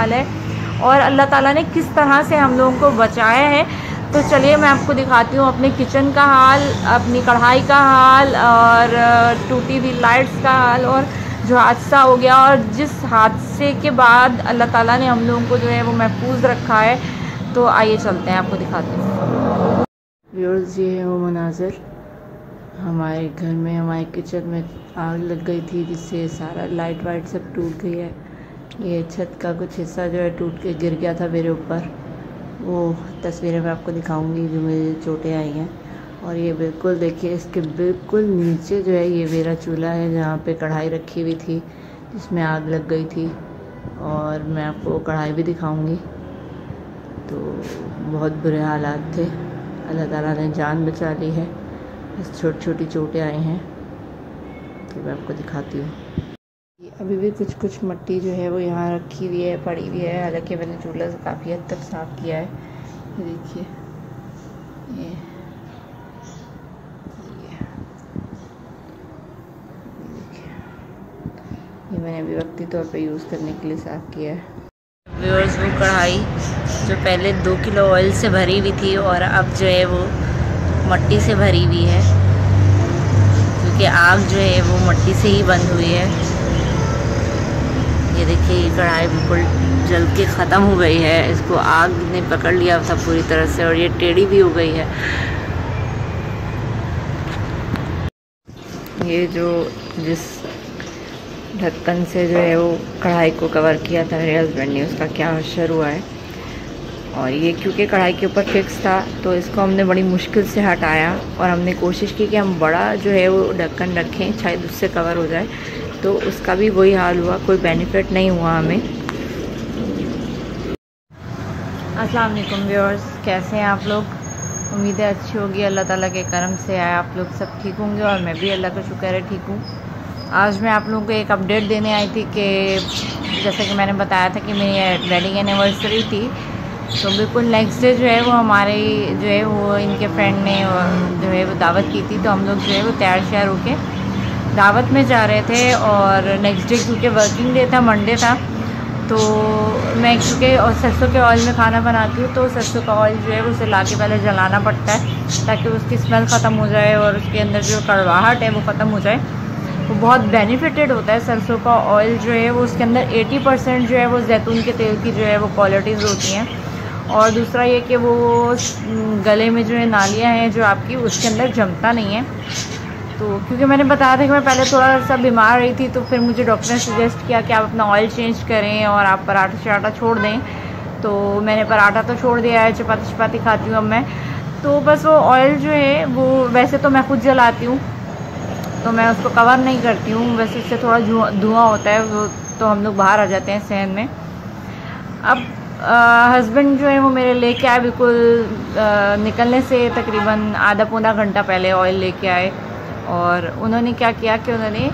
हाल है और अल्लाह ताला ने किस तरह से हम लोगों को बचाया है। तो चलिए मैं आपको दिखाती हूँ अपने किचन का हाल, अपनी कढ़ाई का हाल और टूटी हुई लाइट्स का हाल और जो हादसा हो गया और जिस हादसे के बाद अल्लाह ताला ने हम लोगों को जो है वो महफूज रखा है। तो आइए चलते हैं, आपको दिखाती हूँ। व्यूअर्स, ये है वो मनाज़र हमारे घर में, हमारे किचन में आग लग गई थी जिससे सारा लाइट वाइट सब टूट गई है। ये छत का कुछ हिस्सा जो है टूट के गिर गया था मेरे ऊपर, वो तस्वीरें मैं आपको दिखाऊंगी जो मेरी चोटें आई हैं। और ये बिल्कुल देखिए, इसके बिल्कुल नीचे जो है ये मेरा चूल्हा है जहाँ पे कढ़ाई रखी हुई थी जिसमें आग लग गई थी, और मैं आपको कढ़ाई भी दिखाऊंगी। तो बहुत बुरे हालात थे, अल्लाह ताला ने जान बचा ली है, बस छोटी छोटी चोटें आई हैं। तो मैं आपको दिखाती हूँ। अभी भी कुछ कुछ मिट्टी जो है वो यहाँ रखी हुई है, पड़ी हुई है, हालांकि मैंने चूल्हा से काफ़ी हद तक साफ़ किया है। ये देखिए, ये मैंने अभी वक्ती तौर पे यूज़ करने के लिए साफ़ किया है। व्यूअर्स, वो कढ़ाई जो पहले 2 किलो ऑयल से भरी हुई थी और अब जो है वो मिट्टी से भरी हुई है, क्योंकि आग जो है वो मिट्टी से ही बंद हुई है। ये देखिए, ये कढ़ाई बिल्कुल जल के ख़त्म हो गई है, इसको आग ने पकड़ लिया था पूरी तरह से और ये टेढ़ी भी हो गई है। ये जो जिस ढक्कन से जो है वो कढ़ाई को कवर किया था मेरे हस्बैंड ने, उसका क्या असर हुआ है। और ये क्योंकि कढ़ाई के ऊपर फिक्स था तो इसको हमने बड़ी मुश्किल से हटाया और हमने कोशिश की कि हम बड़ा जो है वो ढक्कन रखें, शायद उससे कवर हो जाए, तो उसका भी वही हाल हुआ, कोई बेनिफिट नहीं हुआ हमें। अस्सलाम वालेकुम व्यूअर्स, कैसे हैं आप लोग? उम्मीद है अच्छी होगी, अल्लाह ताला के करम से आए आप लोग सब ठीक होंगे और मैं भी अल्लाह का शुक्र है ठीक हूँ। आज मैं आप लोगों को एक अपडेट देने आई थी कि जैसे कि मैंने बताया था कि मेरी वेडिंग एनिवर्सरी थी, तो बिल्कुल नेक्स्ट डे जो है वो हमारे जो है वो इनके फ्रेंड ने जो है वो दावत की थी। तो हम लोग जो है वो तैयार श्यार होके दावत में जा रहे थे और नेक्स्ट डे क्योंकि वर्किंग डे था, मंडे था, तो मैं क्योंकि और सरसों के ऑयल में खाना बनाती हूँ तो सरसों का ऑयल जो है उसे ला के पहले जलाना पड़ता है ताकि उसकी स्मेल ख़त्म हो जाए और उसके अंदर जो कड़वाहट है वो ख़त्म हो जाए। वो बहुत बेनिफिटेड होता है सरसों का ऑयल जो है वो, उसके अंदर 80% जो है वो जैतून के तेल की जो है वो क्वालिटीज़ होती हैं। और दूसरा ये कि वो गले में जो है नालियाँ हैं जो आपकी, उसके अंदर जमता नहीं है। तो क्योंकि मैंने बताया था कि मैं पहले थोड़ा सा बीमार रही थी, तो फिर मुझे डॉक्टर ने सजेस्ट किया कि आप अपना ऑयल चेंज करें और आप पराठा शराठा छोड़ दें। तो मैंने पराठा तो छोड़ दिया है, चपाती चपाती खाती हूँ अब मैं। तो बस वो ऑयल जो है वो वैसे तो मैं खुद जलाती हूँ तो मैं उसको कवर नहीं करती हूँ, वैसे इससे थोड़ा धुआं होता है वो, तो हम लोग बाहर आ जाते हैं सहन में। अब हस्बैंड जो है वो मेरे लेके आए, बिल्कुल निकलने से तकरीबन आधा पौना घंटा पहले ऑयल लेके आए। और उन्होंने क्या किया कि उन्होंने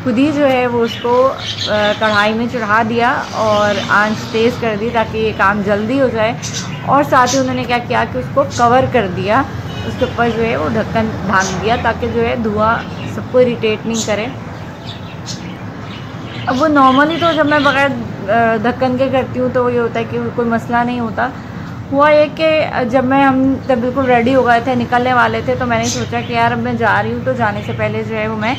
खुद ही जो है वो उसको कढ़ाई में चढ़ा दिया और आंच तेज़ कर दी ताकि ये काम जल्दी हो जाए। और साथ ही उन्होंने क्या किया कि उसको कवर कर दिया, उसके ऊपर जो है वो ढक्कन ढांक दिया ताकि जो है धुआं सबको इरिटेट नहीं करे। अब वो नॉर्मली तो जब मैं बगैर ढक्कन के करती हूँ तो ये होता है कि कोई मसला नहीं होता। हुआ ये कि जब जब बिल्कुल रेडी हो गए थे, निकलने वाले थे, तो मैंने सोचा कि यार अब मैं जा रही हूँ तो जाने से पहले जो है वो मैं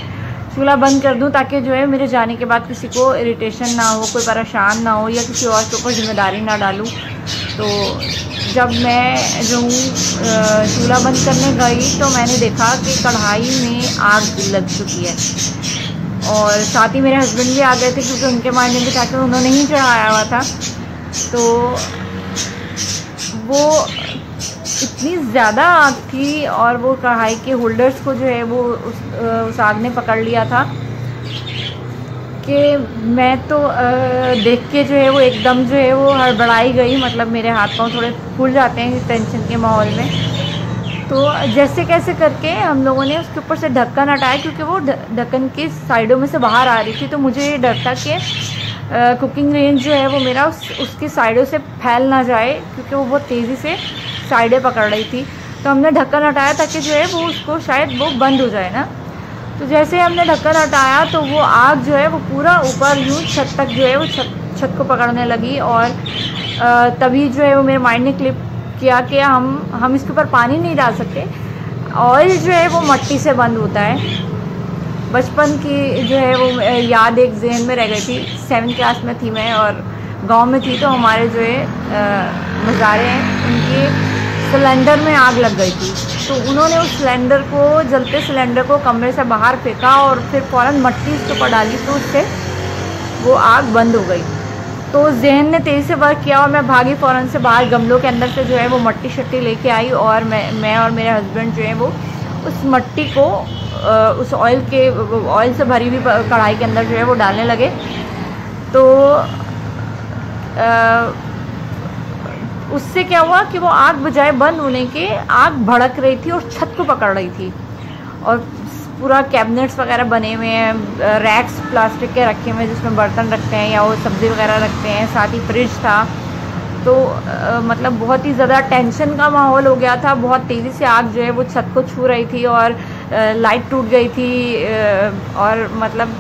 चूल्हा बंद कर दूँ ताकि जो है मेरे जाने के बाद किसी को इरिटेशन ना हो, कोई परेशान ना हो या किसी और के ऊपर जिम्मेदारी ना डालूँ। तो जब मैं जो चूल्हा बंद करने गई तो मैंने देखा कि कढ़ाई में आग लग चुकी है और साथ ही मेरे हस्बैंड भी आ गए थे क्योंकि उनके माइंड में भी था कि उन्होंने ही चढ़ाया हुआ था। तो वो इतनी ज़्यादा आग थी और वो कढ़ाई के होल्डर्स को जो है वो उस आग ने पकड़ लिया था कि मैं तो देख के जो है वो एकदम जो है वो हड़बड़ाई गई। मतलब मेरे हाथ पांव थोड़े फूल जाते हैं टेंशन के माहौल में। तो जैसे कैसे करके हम लोगों ने उसके ऊपर से ढक्कन हटाया क्योंकि वो ढक्कन की साइडों में से बाहर आ रही थी। तो मुझे ये डर था कि कुकिंग रेंज जो है वो मेरा उसकी साइडों से फैल ना जाए क्योंकि वो बहुत तेज़ी से साइडें पकड़ रही थी। तो हमने ढक्कन हटाया ताकि जो है वो उसको शायद वो बंद हो जाए ना। तो जैसे हमने ढक्कन हटाया तो वो आग जो है वो पूरा ऊपर यूँ छत तक जो है वो छत को पकड़ने लगी। और तभी जो है वो मेरे माइंड ने क्लिक किया कि हम इसके ऊपर पानी नहीं डाल सकते। ऑयल जो है वो मट्टी से बंद होता है। बचपन की जो है वो याद एक जहन में रह गई थी। 7th क्लास में थी मैं और गांव में थी, तो हमारे जो है मज़ारे हैं उनके सिलेंडर में आग लग गई थी। तो उन्होंने उस सिलेंडर को, जलते सिलेंडर को कमरे से बाहर फेंका और फिर फ़ौरन मट्टी उसके ऊपर डाली, तो उससे वो आग बंद हो गई। तो जहन ने तेज़ी से वर्क किया और मैं भागी फ़ौरन से बाहर, गमलों के अंदर से जो है वो मट्टी शट्टी लेके आई और मैं और मेरे हस्बैंड जो है वो उस मट्टी को उस ऑयल से भरी हुई कढ़ाई के अंदर जो है वो डालने लगे। तो उससे क्या हुआ कि वो आग बजाय बंद होने के आग भड़क रही थी और छत को पकड़ रही थी। और पूरा कैबिनेट्स वगैरह बने हुए हैं, रैक्स प्लास्टिक के रखे हुए हैं जिसमें बर्तन रखते हैं या वो सब्ज़ी वगैरह रखते हैं, साथ ही फ्रिज था। तो मतलब बहुत ही ज़्यादा टेंशन का माहौल हो गया था। बहुत तेज़ी से आग जो है वो छत को छू रही थी और लाइट टूट गई थी और मतलब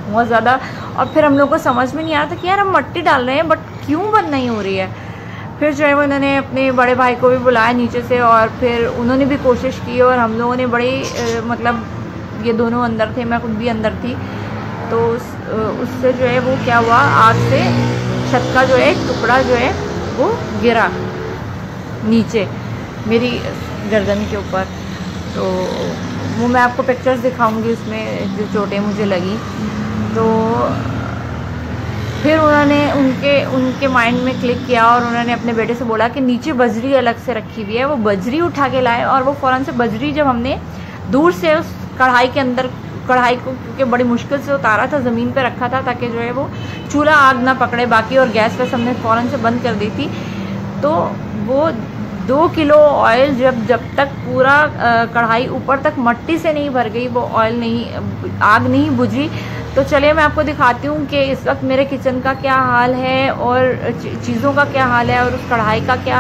बहुत ज़्यादा। और फिर हम लोग को समझ में नहीं आ रहा था कि यार हम मट्टी डाल रहे हैं बट क्यों बंद नहीं हो रही है। फिर जो है वो उन्होंने अपने बड़े भाई को भी बुलाया नीचे से और फिर उन्होंने भी कोशिश की और हम लोगों ने बड़ी मतलब ये दोनों अंदर थे, मैं खुद भी अंदर थी। तो उससे जो है वो क्या हुआ, आग से छत का जो है एक टुकड़ा जो है वो गिरा नीचे मेरी गर्दन के ऊपर। तो वो मैं आपको पिक्चर्स दिखाऊंगी उसमें जो चोटें मुझे लगी। तो फिर उन्होंने उनके माइंड में क्लिक किया और उन्होंने अपने बेटे से बोला कि नीचे बजरी अलग से रखी हुई है। वो बजरी उठा के लाए और वो फ़ौरन से बजरी जब हमने दूर से उस कढ़ाई के अंदर, कढ़ाई को क्योंकि बड़ी मुश्किल से उतारा था, ज़मीन पे रखा था ताकि जो है वो चूल्हा आग ना पकड़े बाकी, और गैस वैस हमने फ़ौरन से बंद कर दी थी। तो वो 2 किलो ऑयल जब तक पूरा कढ़ाई ऊपर तक मट्टी से नहीं भर गई, वो ऑयल नहीं, आग नहीं बुझी। तो चलिए मैं आपको दिखाती हूँ कि इस वक्त मेरे किचन का क्या हाल है और चीज़ों का क्या हाल है और उस कढ़ाई का क्या